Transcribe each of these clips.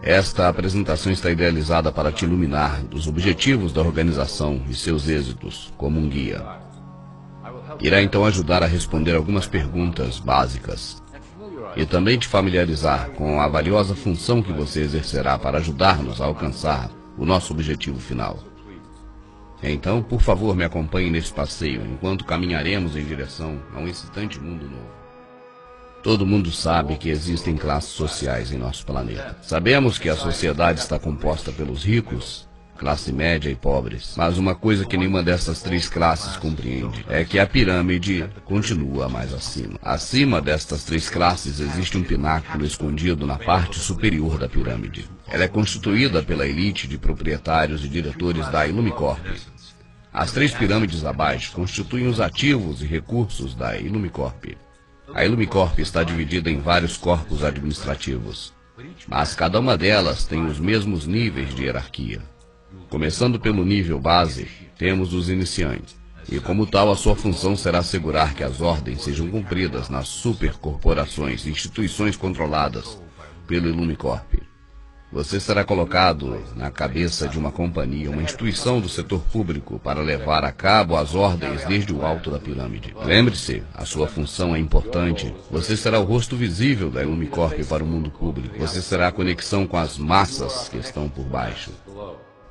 Esta apresentação está idealizada para te iluminar dos objetivos da organização e seus êxitos como um guia. Irá então ajudar a responder algumas perguntas básicas e também te familiarizar com a valiosa função que você exercerá para ajudar-nos a alcançar o nosso objetivo final. Então, por favor, me acompanhe nesse passeio enquanto caminharemos em direção a um excitante mundo novo. Todo mundo sabe que existem classes sociais em nosso planeta. Sabemos que a sociedade está composta pelos ricos, classe média e pobres. Mas uma coisa que nenhuma dessas três classes compreende é que a pirâmide continua mais acima. Acima destas três classes existe um pináculo escondido na parte superior da pirâmide. Ela é constituída pela elite de proprietários e diretores da Illumicorp. As três pirâmides abaixo constituem os ativos e recursos da Illumicorp. A Illumicorp está dividida em vários corpos administrativos, mas cada uma delas tem os mesmos níveis de hierarquia. Começando pelo nível base, temos os iniciantes, e como tal a sua função será assegurar que as ordens sejam cumpridas nas supercorporações e instituições controladas pelo Illumicorp. Você será colocado na cabeça de uma companhia, uma instituição do setor público para levar a cabo as ordens desde o alto da pirâmide. Lembre-se, a sua função é importante. Você será o rosto visível da Illumicorp para o mundo público. Você será a conexão com as massas que estão por baixo.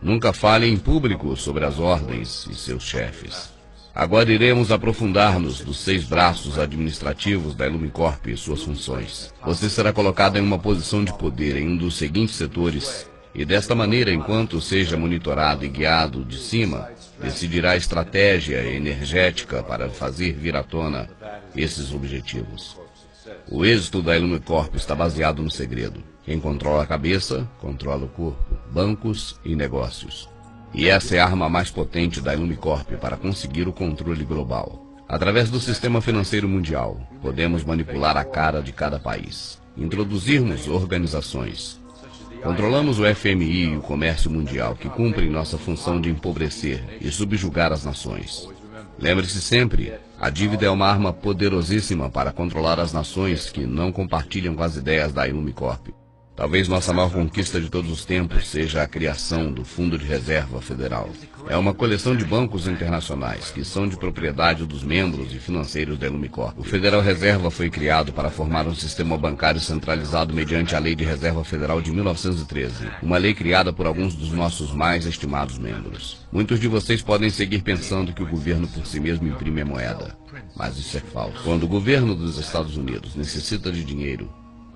Nunca fale em público sobre as ordens e seus chefes. Agora iremos aprofundar-nos dos 6 braços administrativos da Illumicorp e suas funções. Você será colocado em uma posição de poder em um dos seguintes setores, e desta maneira, enquanto seja monitorado e guiado de cima, decidirá a estratégia energética para fazer vir à tona esses objetivos. O êxito da Illumicorp está baseado no segredo. Quem controla a cabeça, controla o corpo, bancos e negócios. E essa é a arma mais potente da Illumicorp para conseguir o controle global. Através do sistema financeiro mundial, podemos manipular a cara de cada país, introduzirmos organizações. Controlamos o FMI e o comércio mundial, que cumprem nossa função de empobrecer e subjugar as nações. Lembre-se sempre, a dívida é uma arma poderosíssima para controlar as nações que não compartilham com as ideias da Illumicorp. Talvez nossa maior conquista de todos os tempos seja a criação do Fundo de Reserva Federal. É uma coleção de bancos internacionais que são de propriedade dos membros e financeiros da Illumicorp. O Federal Reserva foi criado para formar um sistema bancário centralizado mediante a Lei de Reserva Federal de 1913, uma lei criada por alguns dos nossos mais estimados membros. Muitos de vocês podem seguir pensando que o governo por si mesmo imprime a moeda, mas isso é falso. Quando o governo dos Estados Unidos necessita de dinheiro,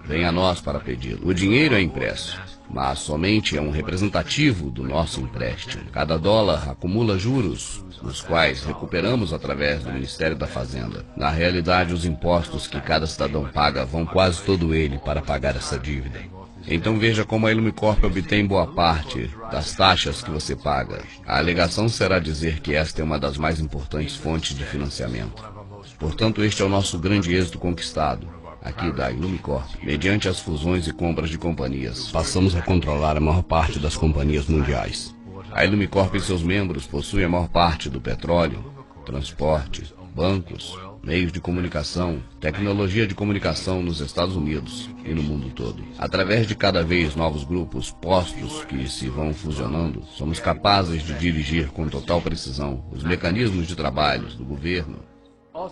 vem a nós para pedi-lo. O dinheiro é impresso, mas somente é um representativo do nosso empréstimo. Cada dólar acumula juros, os quais recuperamos através do Ministério da Fazenda. Na realidade, os impostos que cada cidadão paga vão quase todo ele para pagar essa dívida. Então veja como a Illumicorp obtém boa parte das taxas que você paga. A alegação será dizer que esta é uma das mais importantes fontes de financiamento. Portanto, este é o nosso grande êxito conquistado aqui da Illumicorp. Mediante as fusões e compras de companhias, passamos a controlar a maior parte das companhias mundiais. A Illumicorp e seus membros possuem a maior parte do petróleo, transporte, bancos, meios de comunicação, tecnologia de comunicação nos Estados Unidos e no mundo todo. Através de cada vez novos grupos, postos que se vão fusionando, somos capazes de dirigir com total precisão os mecanismos de trabalho do governo.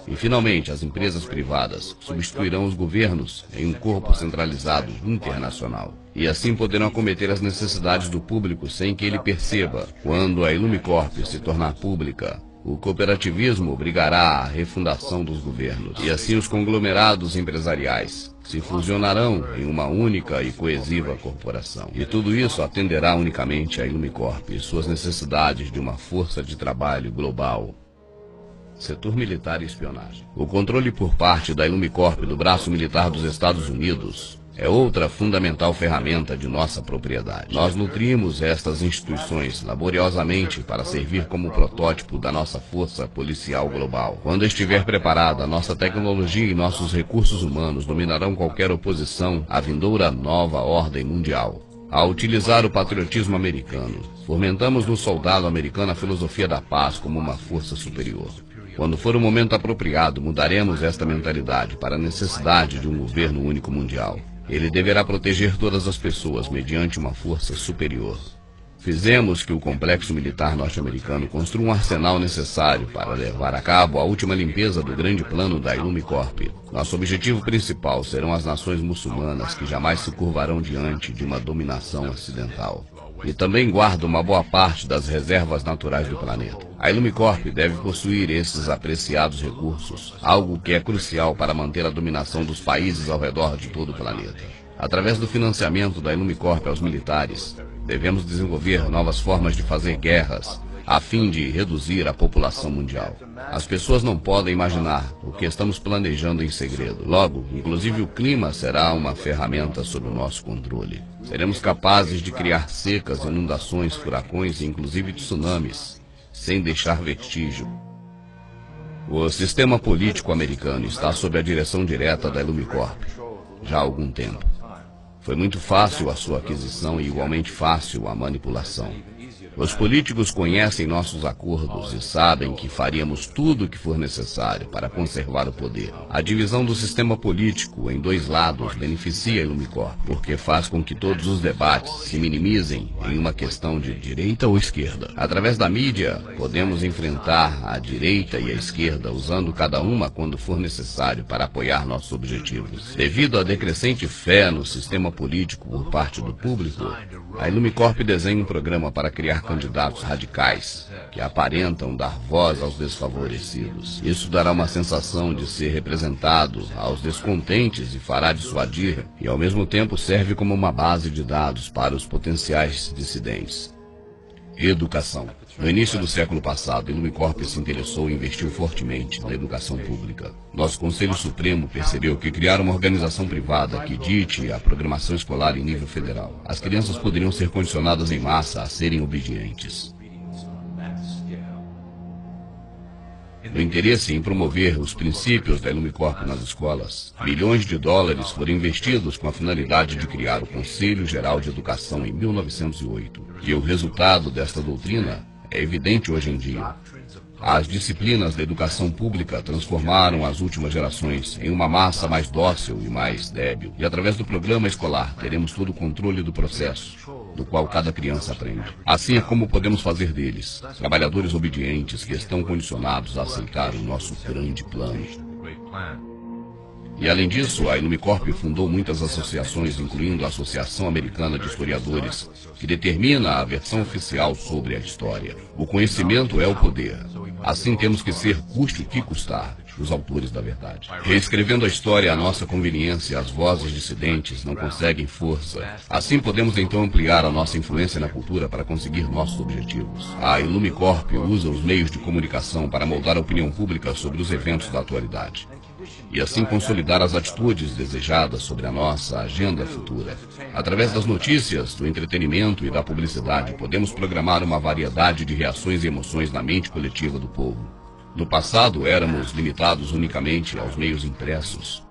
E, finalmente, as empresas privadas substituirão os governos em um corpo centralizado internacional. E assim poderão acometer as necessidades do público sem que ele perceba. Quando a Illumicorp se tornar pública, o cooperativismo obrigará à refundação dos governos. E assim os conglomerados empresariais se fusionarão em uma única e coesiva corporação. E tudo isso atenderá unicamente à Illumicorp e suas necessidades de uma força de trabalho global. Setor militar e espionagem. O controle por parte da Illumicorp do braço militar dos Estados Unidos é outra fundamental ferramenta de nossa propriedade. Nós nutrimos estas instituições laboriosamente para servir como protótipo da nossa força policial global. Quando estiver preparada, nossa tecnologia e nossos recursos humanos dominarão qualquer oposição à vindoura nova ordem mundial. Ao utilizar o patriotismo americano, fomentamos no soldado americano a filosofia da paz como uma força superior. Quando for o momento apropriado, mudaremos esta mentalidade para a necessidade de um governo único mundial. Ele deverá proteger todas as pessoas mediante uma força superior. Fizemos que o complexo militar norte-americano construa um arsenal necessário para levar a cabo a última limpeza do grande plano da Ilumicorp. Nosso objetivo principal serão as nações muçulmanas que jamais se curvarão diante de uma dominação ocidental. E também guarda uma boa parte das reservas naturais do planeta. A Ilumicorp deve possuir esses apreciados recursos, algo que é crucial para manter a dominação dos países ao redor de todo o planeta. Através do financiamento da Ilumicorp aos militares, devemos desenvolver novas formas de fazer guerras, a fim de reduzir a população mundial. As pessoas não podem imaginar o que estamos planejando em segredo. Logo, inclusive o clima será uma ferramenta sob o nosso controle. Seremos capazes de criar secas, inundações, furacões e inclusive tsunamis, sem deixar vestígio. O sistema político americano está sob a direção direta da Ilumicorp já há algum tempo. Foi muito fácil a sua aquisição e igualmente fácil a manipulação. Os políticos conhecem nossos acordos e sabem que faríamos tudo o que for necessário para conservar o poder. A divisão do sistema político em dois lados beneficia a Ilumicorp, porque faz com que todos os debates se minimizem em uma questão de direita ou esquerda. Através da mídia, podemos enfrentar a direita e a esquerda, usando cada uma quando for necessário para apoiar nossos objetivos. Devido à decrescente fé no sistema político por parte do público, a Ilumicorp desenha um programa para criar candidatos radicais que aparentam dar voz aos desfavorecidos. Isso dará uma sensação de ser representado aos descontentes e fará dissuadir, e ao mesmo tempo serve como uma base de dados para os potenciais dissidentes. Educação. No início do século passado, a Ilumicorp se interessou e investiu fortemente na educação pública. Nosso Conselho Supremo percebeu que criar uma organização privada que dite a programação escolar em nível federal, as crianças poderiam ser condicionadas em massa a serem obedientes. No interesse em promover os princípios da Ilumicorp nas escolas, milhões de dólares foram investidos com a finalidade de criar o Conselho Geral de Educação em 1908. E o resultado desta doutrina é evidente hoje em dia. As disciplinas da educação pública transformaram as últimas gerações em uma massa mais dócil e mais débil. E através do programa escolar teremos todo o controle do processo, do qual cada criança aprende. Assim é como podemos fazer deles trabalhadores obedientes que estão condicionados a aceitar o nosso grande plano. E além disso, a Ilumicorp fundou muitas associações, incluindo a Associação Americana de Historiadores, que determina a versão oficial sobre a história. O conhecimento é o poder. Assim temos que ser, custe o que custar, os autores da verdade. Reescrevendo a história à nossa conveniência, as vozes dissidentes não conseguem força. Assim podemos então ampliar a nossa influência na cultura para conseguir nossos objetivos. A Ilumicorp usa os meios de comunicação para moldar a opinião pública sobre os eventos da atualidade. E assim consolidar as atitudes desejadas sobre a nossa agenda futura. Através das notícias, do entretenimento e da publicidade, podemos programar uma variedade de reações e emoções na mente coletiva do povo. No passado, éramos limitados unicamente aos meios impressos.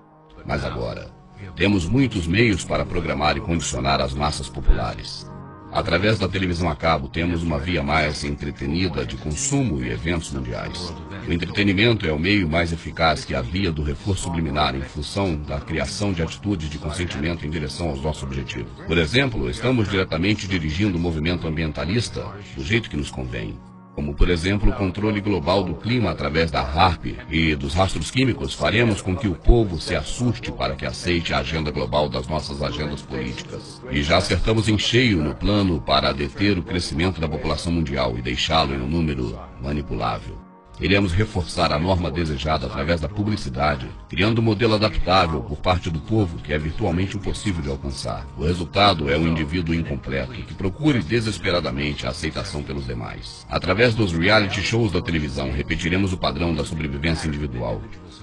Mas agora, temos muitos meios para programar e condicionar as massas populares. Através da televisão a cabo, temos uma via mais entretenida de consumo e eventos mundiais. O entretenimento é o meio mais eficaz que a via do reforço subliminar em função da criação de atitudes de consentimento em direção aos nossos objetivos. Por exemplo, estamos diretamente dirigindo o movimento ambientalista do jeito que nos convém. Como, por exemplo, o controle global do clima através da HAARP e dos rastros químicos, faremos com que o povo se assuste para que aceite a agenda global das nossas agendas políticas. E já acertamos em cheio no plano para deter o crescimento da população mundial e deixá-lo em um número manipulável. Iremos reforçar a norma desejada através da publicidade, criando um modelo adaptável por parte do povo que é virtualmente impossível de alcançar. O resultado é um indivíduo incompleto que procure desesperadamente a aceitação pelos demais. Através dos reality shows da televisão, repetiremos o padrão da sobrevivência individual,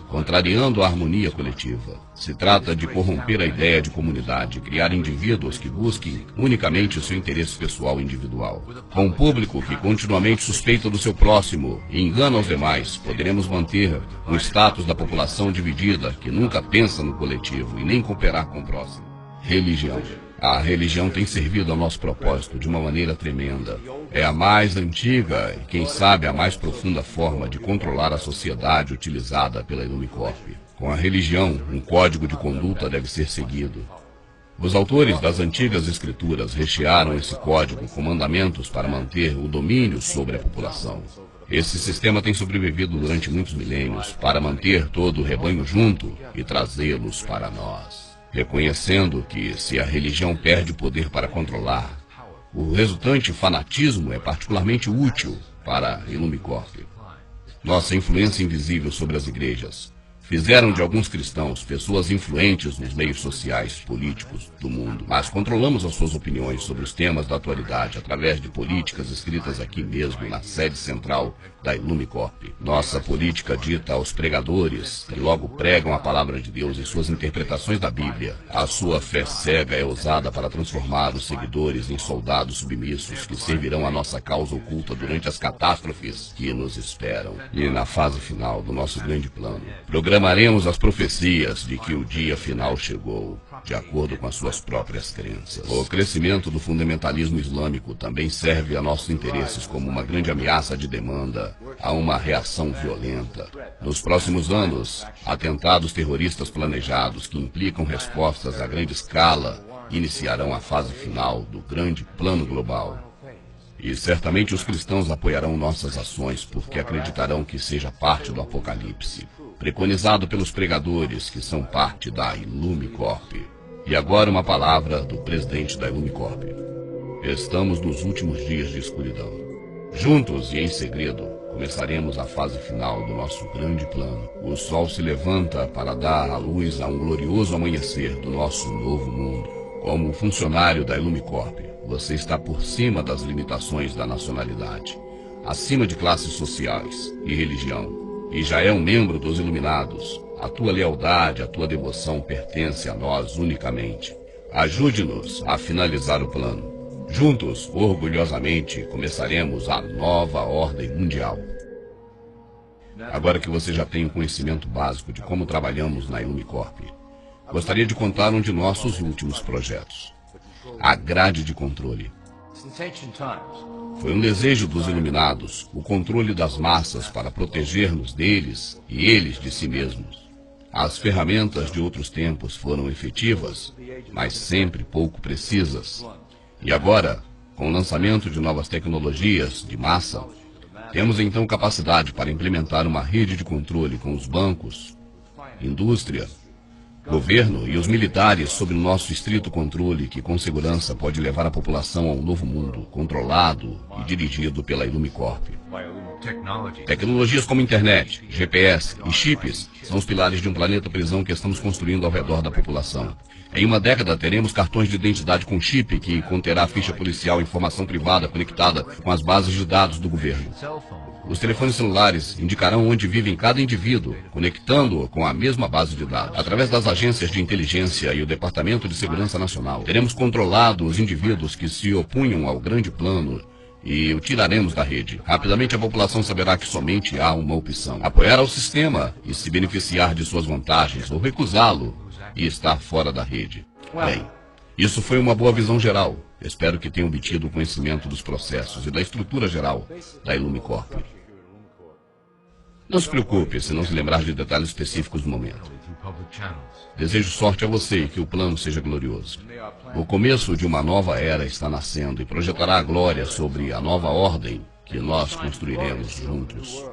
contrariando a harmonia coletiva. Se trata de corromper a ideia de comunidade, criar indivíduos que busquem unicamente o seu interesse pessoal individual. Com um público que continuamente suspeita do seu próximo e engana os demais, poderemos manter um status da população dividida que nunca pensa no coletivo e nem cooperar com o próximo. Religião. A religião tem servido ao nosso propósito de uma maneira tremenda. É a mais antiga e, quem sabe, a mais profunda forma de controlar a sociedade utilizada pela Ilumicorp. Com a religião, um código de conduta deve ser seguido. Os autores das antigas escrituras rechearam esse código com mandamentos para manter o domínio sobre a população. Esse sistema tem sobrevivido durante muitos milênios para manter todo o rebanho junto e trazê-los para nós, reconhecendo que se a religião perde poder para controlar, o resultante fanatismo é particularmente útil para a Illumicorp. Nossa influência invisível sobre as igrejas fizeram de alguns cristãos pessoas influentes nos meios sociais, políticos do mundo, mas controlamos as suas opiniões sobre os temas da atualidade através de políticas escritas aqui mesmo na sede central da Illumicorp. Nossa política dita aos pregadores, que logo pregam a palavra de Deus e suas interpretações da Bíblia. A sua fé cega é usada para transformar os seguidores em soldados submissos que servirão a nossa causa oculta durante as catástrofes que nos esperam. E na fase final do nosso grande plano, programaremos as profecias de que o dia final chegou, de acordo com as suas próprias crenças. O crescimento do fundamentalismo islâmico também serve a nossos interesses como uma grande ameaça de demanda a uma reação violenta. Nos próximos anos, atentados terroristas planejados que implicam respostas a grande escala iniciarão a fase final do grande plano global. E certamente os cristãos apoiarão nossas ações porque acreditarão que seja parte do apocalipse, preconizado pelos pregadores que são parte da Illumicorp. E agora uma palavra do presidente da Illumicorp. Estamos nos últimos dias de escuridão. Juntos e em segredo, começaremos a fase final do nosso grande plano. O sol se levanta para dar à luz a um glorioso amanhecer do nosso novo mundo. Como funcionário da Illumicorp, você está por cima das limitações da nacionalidade, acima de classes sociais e religião, e já é um membro dos Iluminados. A tua lealdade, a tua devoção pertence a nós unicamente. Ajude-nos a finalizar o plano. Juntos, orgulhosamente, começaremos a nova ordem mundial. Agora que você já tem um conhecimento básico de como trabalhamos na Illumicorp, gostaria de contar um de nossos últimos projetos. A grade de controle. Foi um desejo dos Iluminados, o controle das massas para proteger-nos deles e eles de si mesmos. As ferramentas de outros tempos foram efetivas, mas sempre pouco precisas. E agora, com o lançamento de novas tecnologias de massa, temos então capacidade para implementar uma rede de controle com os bancos, indústria, governo e os militares sob o nosso estrito controle que com segurança pode levar a população a um novo mundo, controlado e dirigido pela Illumicorp. Tecnologias como internet, GPS e chips são os pilares de um planeta prisão que estamos construindo ao redor da população. Em uma década teremos cartões de identidade com chip que conterá ficha policial e informação privada conectada com as bases de dados do governo. Os telefones celulares indicarão onde vive cada indivíduo, conectando-o com a mesma base de dados. Através das agências de inteligência e o Departamento de Segurança Nacional, teremos controlado os indivíduos que se opunham ao grande plano e o tiraremos da rede. Rapidamente a população saberá que somente há uma opção: apoiar ao sistema e se beneficiar de suas vantagens, ou recusá-lo e estar fora da rede. Bem, isso foi uma boa visão geral. Espero que tenham obtido o conhecimento dos processos e da estrutura geral da Illumicorp. Não se preocupe se não se lembrar de detalhes específicos do momento. Desejo sorte a você e que o plano seja glorioso. O começo de uma nova era está nascendo e projetará a glória sobre a nova ordem que nós construiremos juntos.